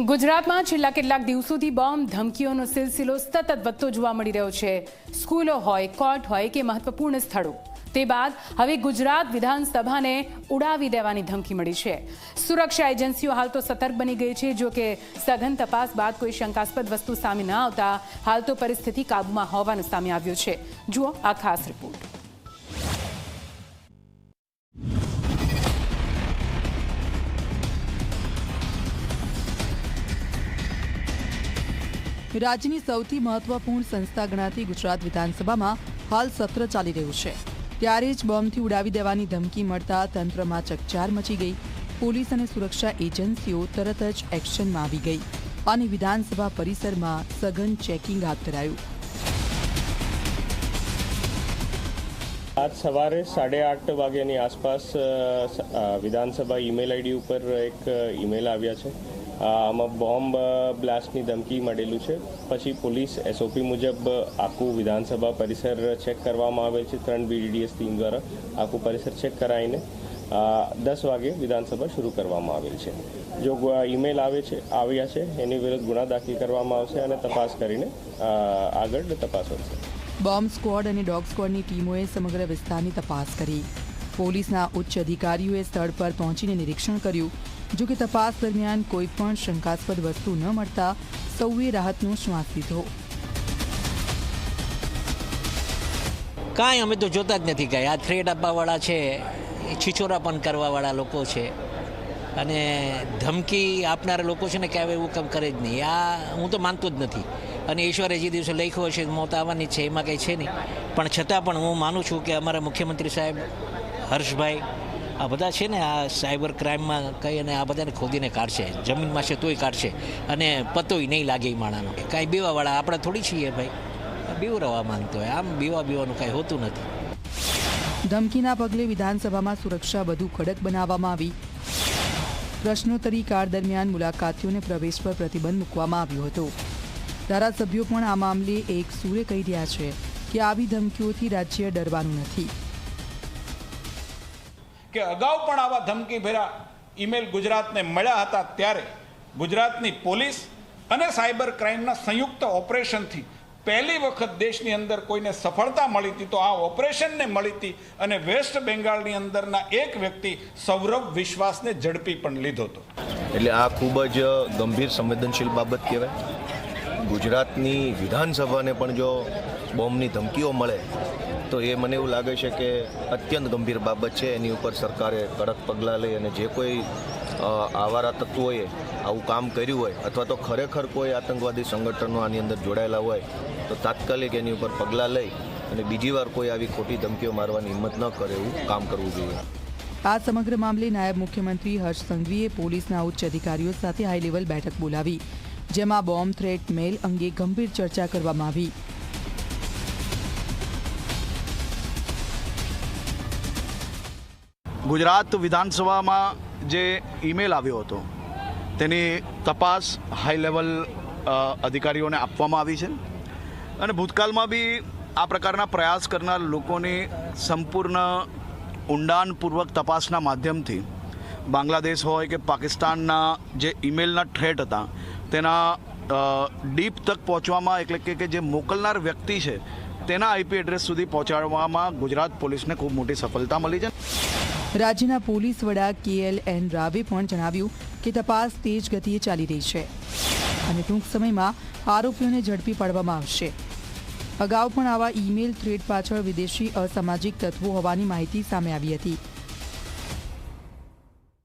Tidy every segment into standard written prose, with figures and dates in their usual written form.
ગુજરાતમાં છેલ્લા કેટલાક દિવસોથી બોમ્બ ધમકીઓનો સિલસિલો સતત વધતો જોવા મળી રહ્યો છે। સ્કૂલો હોય, કોર્ટ હોય કે મહત્વપૂર્ણ સ્થળો, તે બાદ હવે ગુજરાત વિધાનસભાને ઉડાવી દેવાની ધમકી મળી છે। સુરક્ષા એજન્સીઓ હાલ તો સતર્ક બની ગઈ છે। જો કે સઘન તપાસ બાદ કોઈ શંકાસ્પદ વસ્તુ સામે ન આવતા હાલ તો પરિસ્થિતિ કાબૂમાં હોવાનું સામે આવ્યું છે। જુઓ આ ખાસ રિપોર્ટ। રાજ્યની સૌથી મહત્વપૂર્ણ સંસ્થા ગણાતી ગુજરાત વિધાનસભામાં હાલ સત્ર ચાલી રહ્યું છે, ત્યારે જ બોમ્બથી ઉડાવી દેવાની ધમકી મળતા તંત્રમાં ચકચાર મચી ગઈ। પોલીસ અને સુરક્ષા એજન્સીઓ તરત જ એક્શનમાં આવી ગઈ અને વિધાનસભા પરિસરમાં સઘન ચેકિંગ હાથ ધરાયું। आज सवारे 8:30 વાગ્યાની આસપાસ વિધાનસભા ઈમેલ આઈડી ઉપર એક ઈમેલ આવ્યા છે। આમાં બોમ્બ બ્લાસ્ટની ધમકી મળેલું છે। પછી પોલીસ એસઓપી મુજબ આખું વિધાનસભા પરિસર ચેક કરવામાં આવે છે। 3 BDDS ટીમ દ્વારા આખું પરિસર ચેક કરાવીને 10 વાગે વિધાનસભા શરૂ કરવામાં આવેલ છે। જો ઈમેલ આવ્યા છે એની વિરુદ્ધ ગુના દાખલ કરવામાં આવશે અને તપાસ કરીને આગળ તપાસ થશે। બોમ્બ સ્ક્વોડ અને ડોગ સ્ક્વોડની ટીમોએ સમગ્ર વિસ્તારની તપાસ કરી। પોલીસના ઉચ્ચ અધિકારીઓએ સ્થળ પર પહોંચીને નિરીક્ષણ કર્યું। જો કે તપાસ દરમિયાન કોઈ પણ શંકાસ્પદ વસ્તુ ન મળતા સૌએ રાહતનો શ્વાસ લીધો। કાંઈ અમે તો જોતા જ નથી કે આ થ્રેડ આપવાવાળા છે, છીછોરા પણ કરવાવાળા લોકો છે અને ધમકી આપનારા લોકો છે ને કે હવે એવું કામ કરે જ નહીં। આ હું તો માનતો જ નથી અને ઈશ્વરે જે દિવસે લખ્યો હશે મોત આવવાની છે એમાં કંઈ છે નહીં, પણ છતાં પણ હું માનું છું કે અમારા મુખ્યમંત્રી સાહેબ હર્ષભાઈ આ બધા છે ને આ સાયબર ક્રાઇમમાં કંઈ અને આ બધાને ખોદીને કાઢશે, જમીનમાં છે તોય કાઢશે અને પતોય નહીં લાગે એ માણાનો। કાંઈ બીવાવાળા આપણે થોડી છીએ ભાઈ, બીવરવા માંગતો હોય, આમ બીવાનું કાંઈ હોતું નથી। ધમકીના પગલે વિધાનસભામાં સુરક્ષા વધુ કડક બનાવવામાં આવી। પ્રશ્નોત્તરી કાળ દરમિયાન મુલાકાતીઓને પ્રવેશ પર પ્રતિબંધ મૂકવામાં આવ્યો હતો। ધારાસભ્યો પણ આ મામલે એક સૂરે કહી રહ્યા છે કે આવી ધમકીઓથી રાજ્ય ડરવાનું નથી કે અગાઉ પણ આવા ધમકી ભર્યા ઈમેલ ગુજરાતને મળ્યા હતા, ત્યારે ગુજરાતની પોલીસ અને સાયબર ક્રાઇમના સંયુક્ત ઓપરેશનથી પહેલી વખત દેશની અંદર કોઈને સફળતા મળી હતી તો આ ઓપરેશનને મળી હતી અને વેસ્ટ બેંગાલની અંદરના એક વ્યક્તિ સૌરભ વિશ્વાસને ઝડપી પણ લીધો હતો। એટલે આ ખૂબ જ ગંભીર સંવેદનશીલ બાબત કહેવાય। ગુજરાતની વિધાનસભાને પણ જો બોમ્બની ધમકીઓ મળે તો એ મને એવું લાગે છે કે અત્યંત ગંભીર બાબત છે। એની ઉપર સરકારે કડક પગલાં લઈ અને જે કોઈ આવારા તત્વોએ આવું કામ કર્યું હોય અથવા તો ખરેખર કોઈ આતંકવાદી સંગઠનો આની અંદર જોડાયેલા હોય તો તાત્કાલિક એની ઉપર પગલાં લઈ અને બીજી વાર કોઈ આવી ખોટી ધમકીઓ મારવાની હિંમત ન કરે એવું કામ કરવું જોઈએ। આ સમગ્ર મામલે નાયબ મુખ્યમંત્રી હર્ષ સંઘવીએ પોલીસના ઉચ્ચ અધિકારીઓ સાથે હાઈ લેવલ બેઠક બોલાવી, જેમાં બોમ્બ થ્રેટ મેલ અંગે ગંભીર ચર્ચા કરવામાં આવી। ગુજરાત વિધાનસભામાં જે ઈમેલ આવ્યો હતો તેની તપાસ હાઈ લેવલ અધિકારીઓને આપવામાં આવી છે અને ભૂતકાળમાં બી આ પ્રકારના પ્રયાસ કરનાર લોકોની સંપૂર્ણ ઊંડાણપૂર્વક તપાસના માધ્યમથી બાંગ્લાદેશ હોય કે પાકિસ્તાનના જે ઈમેલના થ્રેટ હતા તેના ડીપ તક પહોંચવામાં, એટલે કે જે મોકલનાર વ્યક્તિ છે તેના આઈપી એડ્રેસ સુધી પહોંચાડવામાં ગુજરાત પોલીસને ખૂબ મોટી સફળતા મળી છે। રાજ્યના પોલીસ વડા KLN રાવે પણ જણાવ્યું કે તપાસ તેજ ગતિએ ચાલી રહી છે અને ટૂંક સમયમાં આરોપીઓને ઝડપી પાડવામાં આવશે। અગાઉ પણ આવા ઈમેલ થ્રેડ પાછળ વિદેશી અસામાજિક તત્વો હોવાની માહિતી સામે આવી હતી।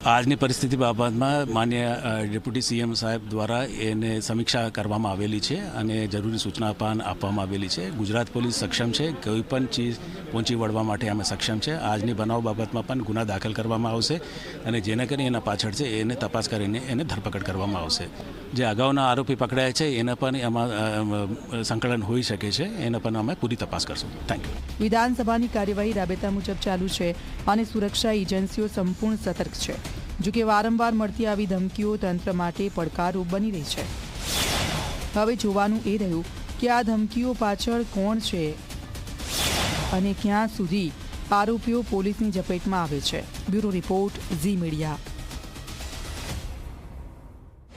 આજની પરિસ્થિતિ બાબતમાં માન્ય ડેપ્યુટી CM સાહેબ દ્વારા એને સમીક્ષા કરવામાં આવેલી છે અને જરૂરી સૂચના પણ આપવામાં આવેલી છે। ગુજરાત પોલીસ સક્ષમ છે, કોઈ પણ ચીજ પહોંચી વળવા માટે અમે સક્ષમ છે। આજની બનાવ બાબતમાં પણ ગુના દાખલ કરવામાં આવશે અને જેને કરીને એના પાછળ છે એને તપાસ કરીને એને ધરપકડ કરવામાં આવશે। જે અગાઉના આરોપી પકડાયા છે એને પણ એમાં સંકલન હોઈ શકે છે, એને પણ અમે પૂરી તપાસ કરશું। Thank you. વિધાનસભાની કાર્યવાહી રાબેતા મુજબ ચાલુ છે અને સુરક્ષા એજન્સીઓ સંપૂર્ણ સતર્ક છે। જો કે વારંવાર મળતી આવી ધમકીઓ તંત્ર માટે પડકારરૂપ બની રહી છે। હવે જોવાનું એ રહ્યું કે આ ધમકીઓ પાછળ કોણ છે અને ક્યાં સુધી આરોપીઓ પોલીસની ઝપેટમાં આવે છે। Bureau report, Zee media.